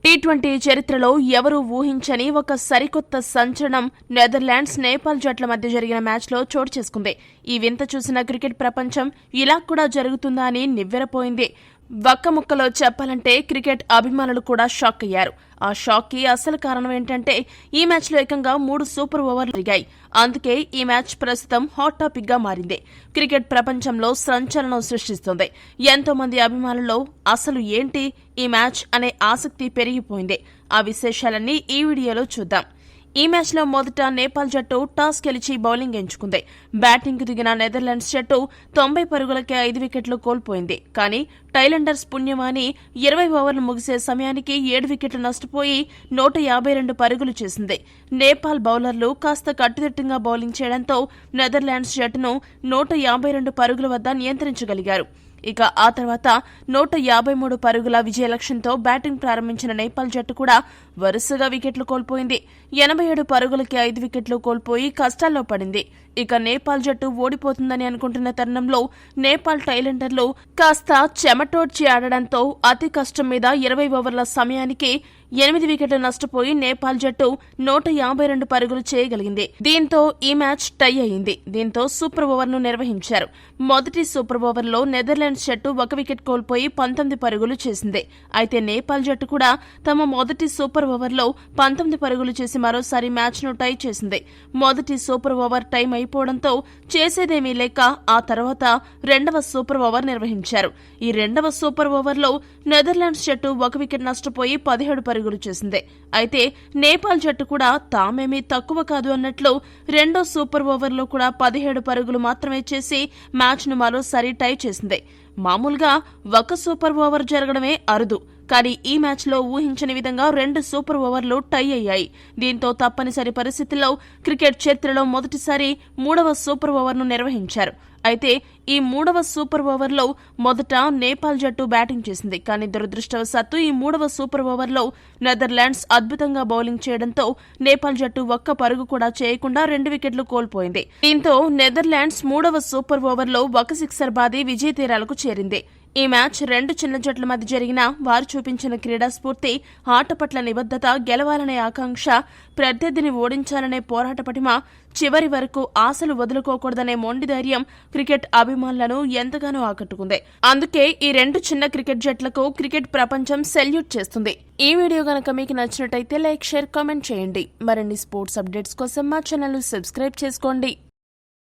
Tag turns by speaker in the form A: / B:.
A: T20 చరిత్రలో ఎవరూ ఊహించని ఒక సరికొత్త సంచలనం నెదర్లాండ్స్ నేపాల్ జట్ల మధ్య జరిగిన మ్యాచ్లో చోటు చేసుకుంది. ఈ వింత చూసిన క్రికెట్ ప్రపంచం ఇలా కూడా జరుగుతుందా అని నివ్వెరపోయింది. ఒక్క ముక్కలో చెప్పాలంటే క్రికెట్ అభిమానులు కూడా షాక్ అయ్యారు. ఆ షాక్ కి అసలు కారణం ఏంటంటే ఈ మ్యాచ్లో ఏకంగా 3 సూపర్ ఓవర్లు జరిగాయి. అందుకే ఈ మ్యాచ్ ప్రస్తుతం హాట్ టాపిక్ గా మారింది. క్రికెట్ ప్రపంచంలో సంచలనం సృష్టిస్తోంది. ఎంతో మంది అభిమానుల్లో అసలు ఏంటి ఈ మ్యాచ్ అనే ఆసక్తి పెరిగిపోయింది. ఆ విశేషాలన్నీ ఈ వీడియోలో చూద్దాం. ఈ మ్యాచ్లో మొదట నేపాల్ జట్టు టాస్ గెలిచి బౌలింగ్ ఎంచుకుంది. బ్యాటింగ్ కు దిగిన నెదర్లాండ్స్ జట్టు 90 పరుగులకే 5 వికెట్లు కోల్పోయింది. కానీ టైలెండర్స్ పుణ్యమాని 20 ఓవర్లు ముగిసే సమయానికి 7 వికెట్లు నష్టపోయి 152 పరుగులు చేసింది. నేపాల్ బౌలర్లు కాస్త కట్టుదిట్టంగా బౌలింగ్ చేయడంతో నెదర్లాండ్స్ జట్టును 152 పరుగుల వద్ద నియంత్రించగలిగారు. ఇక ఆ తర్వాత 153 పరుగుల విజయ లక్ష్యంతో బ్యాటింగ్ ప్రారంభించిన నేపాల్ జట్టు కూడా వరుసగా వికెట్లు కోల్పోయింది. 87 పరుగులకి 5 వికెట్లు కోల్పోయి కష్టాల్లో పడింది. ఇక నేపాల్ జట్టు ఓడిపోతుందని అనుకుంటున్న తరుణంలో నేపాల్ టైలెండర్లు కాస్త చెమటోడ్చి ఆడడంతో అతి కష్టం మీద 20 ఓవర్ల సమయానికి 8 వికెట్లు నష్టపోయి నేపాల్ జట్టు 152 పరుగులు చేయగలిగింది. దీంతో ఈ మ్యాచ్ టై అయింది. దీంతో సూపర్ ఓవర్ను నిర్వహించారు. మొదటి సూపర్ ఓవర్లో నెదర్లాండ్స్ జట్టు 1 వికెట్ కోల్పోయి 19 పరుగులు చేసింది. అయితే నేపాల్ జట్టు కూడా తమ మొదటి సూపర్ ఓవర్లో 19 పరుగులు చేసి మరోసారి మ్యాచ్ను టై చేసింది. మొదటి సూపర్ ఓవర్ టైం అయిపోవడంతో చేసేదేమీ లేక ఆ తర్వాత రెండవ సూపర్ ఓవర్ నిర్వహించారు. ఈ రెండవ సూపర్ ఓవర్లో నెదర్లాండ్స్ జట్టు 1 వికెట్ నష్టపోయి 17 పరుగులు చేసింది. అయితే నేపాల్ జట్టు కూడా తామేమీ తక్కువ కాదు అన్నట్లు రెండో సూపర్ ఓవర్లో కూడా 17 పరుగులు మాత్రమే చేసి మ్యాచ్ను మరోసారి టై చేసింది. మామూలుగా ఒక సూపర్ ఓవర్ జరగడమే అరుదు. కానీ ఈ మ్యాచ్లో ఊహించని విధంగా 2 సూపర్ ఓవర్లు టై అయ్యాయి. దీంతో తప్పనిసరి పరిస్థితుల్లో క్రికెట్ చరిత్రలో మొదటిసారి 3వ సూపర్ ఓవర్ను నిర్వహించారు. అయితే ఈ 3వ సూపర్ ఓవర్లో మొదట నేపాల్ జట్టు బ్యాటింగ్ చేసింది. కానీ దురదృష్టవశాత్తు ఈ 3వ సూపర్ ఓవర్లో నెదర్లాండ్స్ అద్భుతంగా బౌలింగ్ చేయడంతో నేపాల్ జట్టు 1 పరుగు కూడా చేయకుండా 2 వికెట్లు కోల్పోయింది. దీంతో నెదర్లాండ్స్ 3వ సూపర్ ఓవర్లో 1 సిక్సర్ బాది విజయ తీరాలకు చేరింది. ఈ మ్యాచ్ 2 చిన్న జట్ల మధ్య జరిగిన వారు చూపించిన క్రీడా స్ఫూర్తి, ఆట పట్ల నిబద్ధత, గెలవాలనే ఆకాంక్ష, ప్రత్యర్థిని ఓడించాలనే పోరాట పటిమ, చివరి వరకు ఆశలు వదులుకోకూడదనే మొండి ధైర్యం క్రికెట్ అభిమానులను ఎంతగానో ఆకట్టుకుంది. అందుకే ఈ 2 చిన్న క్రికెట్ జట్లకు క్రికెట్ ప్రపంచం సెల్యూట్ చేస్తుంది. ఈ వీడియో గనక మీకు నచ్చినట్టయితే లైక్, షేర్, కామెంట్ చేయండి. మరిన్ని స్పోర్ట్స్ అప్డేట్స్ కోసం మా ఛానల్ సబ్స్క్రైబ్ చేసుకోండి.